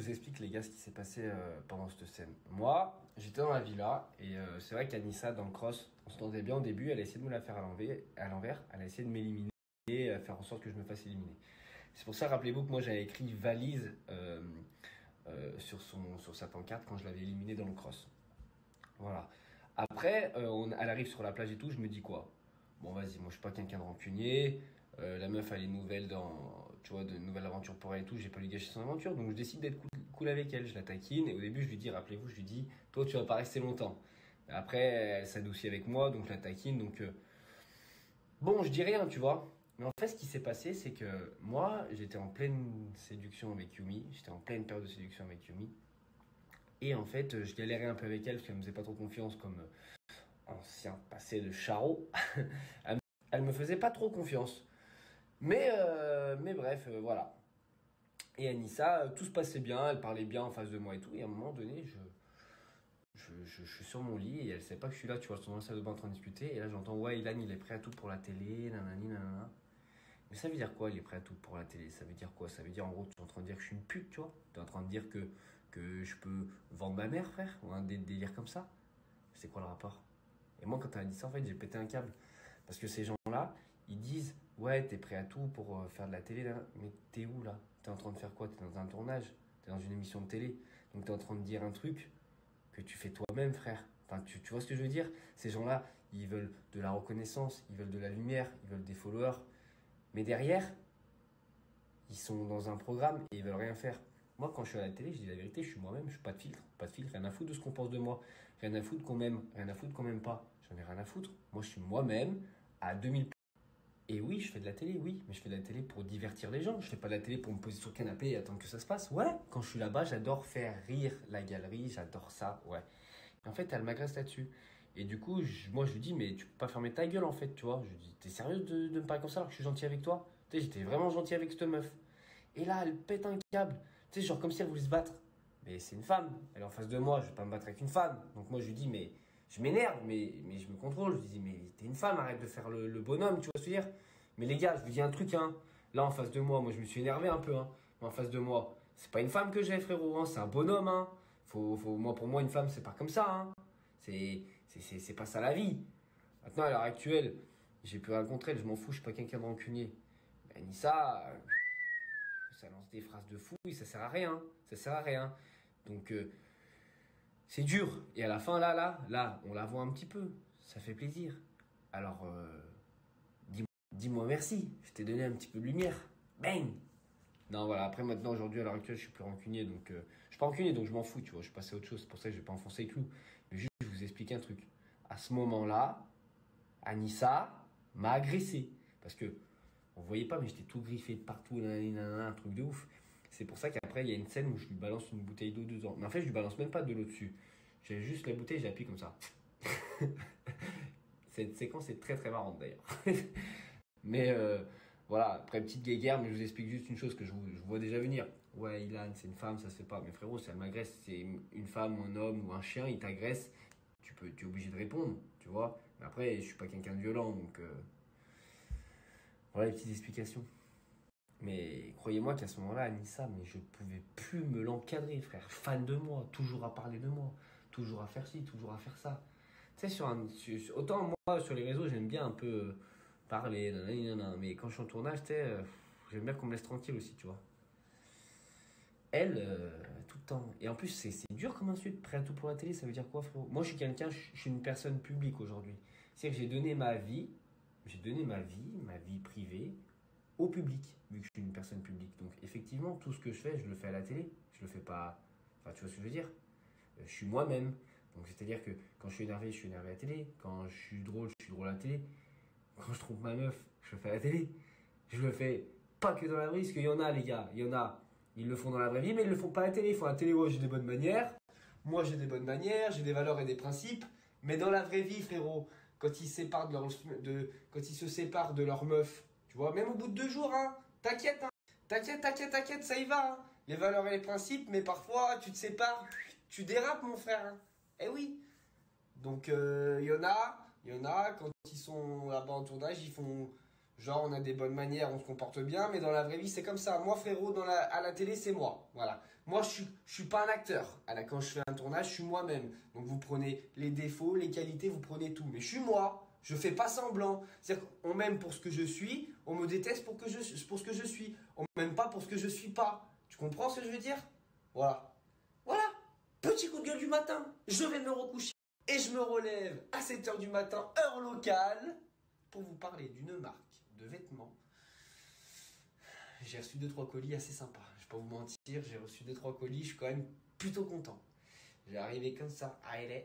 vous explique les gars ce qui s'est passé pendant cette scène. Moi, j'étais dans la villa et c'est vrai qu'Anissa dans le cross, on se tendait bien au début, elle a essayé de me la faire à l'envers, elle a essayé de m'éliminer et faire en sorte que je me fasse éliminer. C'est pour ça, rappelez-vous que moi j'avais écrit valise sur sa pancarte quand je l'avais éliminée dans le cross. Voilà. Après, elle arrive sur la plage et tout, je me dis quoi? Bon, vas-y, moi je suis pas quelqu'un de rancunier. La meuf, elle est nouvelle tu vois, de nouvelles aventures pour elle et tout. J'ai pas lui gâcher son aventure, donc je décide d'être cool avec elle. Je la taquine et au début, je lui dis, rappelez-vous, je lui dis, toi, tu vas pas rester longtemps. Après, elle s'adoucit avec moi, donc je la taquine. Donc, bon, je dis rien, tu vois. Mais en fait, ce qui s'est passé, c'est que moi, j'étais en pleine séduction avec Yumi. J'étais en pleine période de séduction avec Yumi. Et en fait, je galérais un peu avec elle parce qu'elle me faisait pas trop confiance comme ancien passé de charreau. Elle me faisait pas trop confiance. Mais bref, voilà. Et Anissa, tout se passait bien, elle parlait bien en face de moi et tout. Et à un moment donné, je suis sur mon lit et elle sait pas que je suis là, tu vois, je suis dans la salle de bain en train de discuter. Et là, j'entends, ouais, Ilan, il est prêt à tout pour la télé, nanani, nanana. Mais ça veut dire quoi, il est prêt à tout pour la télé? Ça veut dire quoi? Ça veut dire, en gros, tu es en train de dire que je suis une pute, tu vois? Tu es en train de dire que je peux vendre ma mère, frère? Ou un délire comme ça? C'est quoi le rapport? Et moi, quand elle a dit ça, en fait, j'ai pété un câble. Parce que ces gens-là, ils disent, ouais, t'es prêt à tout pour faire de la télé, là. Mais t'es où, là? T'es en train de faire quoi? T'es dans un tournage? T'es dans une émission de télé? Donc t'es en train de dire un truc que tu fais toi-même, frère. Enfin, tu vois ce que je veux dire? Ces gens-là, ils veulent de la reconnaissance, ils veulent de la lumière, ils veulent des followers. Mais derrière, ils sont dans un programme et ils veulent rien faire. Moi, quand je suis à la télé, je dis la vérité, je suis moi-même, je suis pas de filtre, rien à foutre de ce qu'on pense de moi, rien à foutre qu'on m'aime, rien à foutre qu'on m'aime pas, j'en ai rien à foutre. Moi, je suis moi-même à 2000. Et oui, je fais de la télé, oui, mais je fais de la télé pour divertir les gens. Je fais pas de la télé pour me poser sur le canapé et attendre que ça se passe. Ouais, quand je suis là-bas, j'adore faire rire la galerie, j'adore ça, ouais. Et en fait, elle m'agresse là-dessus. Et du coup, moi, je lui dis, mais tu peux pas fermer ta gueule, en fait, tu vois. Je lui dis, t'es sérieux de me parler comme ça alors que je suis gentil avec toi? Tu sais, j'étais vraiment gentil avec cette meuf. Et là, elle pète un câble. Tu sais, genre comme si elle voulait se battre. Mais c'est une femme. Elle est en face de moi. Je vais pas me battre avec une femme. Donc moi, je lui dis, mais je m'énerve, mais je me contrôle. Je lui dis, mais t'es une femme, arrête de faire le bonhomme, tu vois ce que je veux dire? Mais les gars, je vous dis un truc, hein. Là, en face de moi, je me suis énervé un peu, hein. Mais en face de moi, c'est pas une femme que j'ai, frérot, hein. C'est un bonhomme, hein. Pour moi, une femme, c'est pas comme ça, hein. C'est pas ça la vie. Maintenant, à l'heure actuelle, j'ai pu rencontrer elle, je m'en fous, je suis pas quelqu'un de rancunier. Mais Anissa, ça lance des phrases de fou, et ça sert à rien. Ça sert à rien. Donc, c'est dur. Et à la fin, là, on la voit un petit peu. Ça fait plaisir. Alors, dis-moi merci. Je t'ai donné un petit peu de lumière. Bang! Non, voilà. Après, maintenant, aujourd'hui, à l'heure actuelle, je suis plus rancunier. Donc, je suis pas rancunier, donc je m'en fous, tu vois. Je suis passé à autre chose. C'est pour ça que je vais pas enfoncer les clous. Mais juste, je vous explique un truc. À ce moment-là, Anissa m'a agressé. Parce que, on voyait pas, mais j'étais tout griffé de partout, un truc de ouf. C'est pour ça qu'après, il y a une scène où je lui balance une bouteille d'eau dedans. Mais en fait, je lui balance même pas de l'eau dessus. J'ai juste la bouteille, j'appuie comme ça. Cette séquence est très très marrante d'ailleurs. Mais voilà, après petite guéguerre, mais je vous explique juste une chose que je vois déjà venir. Ouais, Ilan, c'est une femme, ça se fait pas. Mais frérot, si elle m'agresse, c'est une femme ou un homme ou un chien, il t'agresse, tu es obligé de répondre, tu vois. Mais après, je suis pas quelqu'un de violent, donc voilà les petites explications. Mais croyez-moi qu'à ce moment-là, Anissa, mais je pouvais plus me l'encadrer, frère. Fan de moi, toujours à parler de moi, toujours à faire ci, toujours à faire ça. Tu sais, autant moi, sur les réseaux, j'aime bien un peu parler, nanana, mais quand je suis en tournage, tu sais, j'aime bien qu'on me laisse tranquille aussi, tu vois. Elle, tout le temps. Et en plus, c'est dur comme insulte, prêt à tout pour la télé, ça veut dire quoi, frérot? Moi, je suis une personne publique aujourd'hui. C'est-à-dire que j'ai donné ma vie privée, au public, vu que je suis une personne publique. Donc, effectivement, tout ce que je fais, je le fais à la télé. Je le fais pas. Enfin, tu vois ce que je veux dire? Je suis moi-même. Donc, c'est-à-dire que quand je suis énervé à la télé. Quand je suis drôle à la télé. Quand je trompe ma meuf, je le fais à la télé. Je le fais pas que dans la vraie vie, parce qu'il y en a, les gars. Il y en a, ils le font dans la vraie vie, mais ils le font pas à la télé. Ils font à la télé, ouais, j'ai des bonnes manières. Moi, j'ai des bonnes manières, j'ai des valeurs et des principes. Mais dans la vraie vie, frérot, quand ils quand ils se séparent de leur meuf, tu vois, même au bout de 2 jours, hein, t'inquiète, ça y va, hein. Les valeurs et les principes, mais parfois, tu te sépares, tu dérapes, mon frère, hein. Eh oui. Donc, il y en a, quand ils sont là-bas en tournage, ils font genre, on a des bonnes manières, on se comporte bien, mais dans la vraie vie, c'est comme ça. Moi, frérot, à la télé, c'est moi. Voilà. Moi, Je suis pas un acteur. Quand je fais un tournage, je suis moi-même. Donc vous prenez les défauts, les qualités, vous prenez tout. Mais je suis moi. Je fais pas semblant. C'est-à-dire qu'on m'aime pour ce que je suis, on me déteste pour ce que je suis. On m'aime pas pour ce que je suis pas. Tu comprends ce que je veux dire? Voilà. Voilà. Petit coup de gueule du matin. Je vais me recoucher et je me relève à 7 h du matin, heure locale, pour vous parler d'une marque de vêtements. J'ai reçu 2-3 colis assez sympas. Je vais pas vous mentir, j'ai reçu 2-3 colis, je suis quand même plutôt content. J'ai arrivé comme ça. Allez.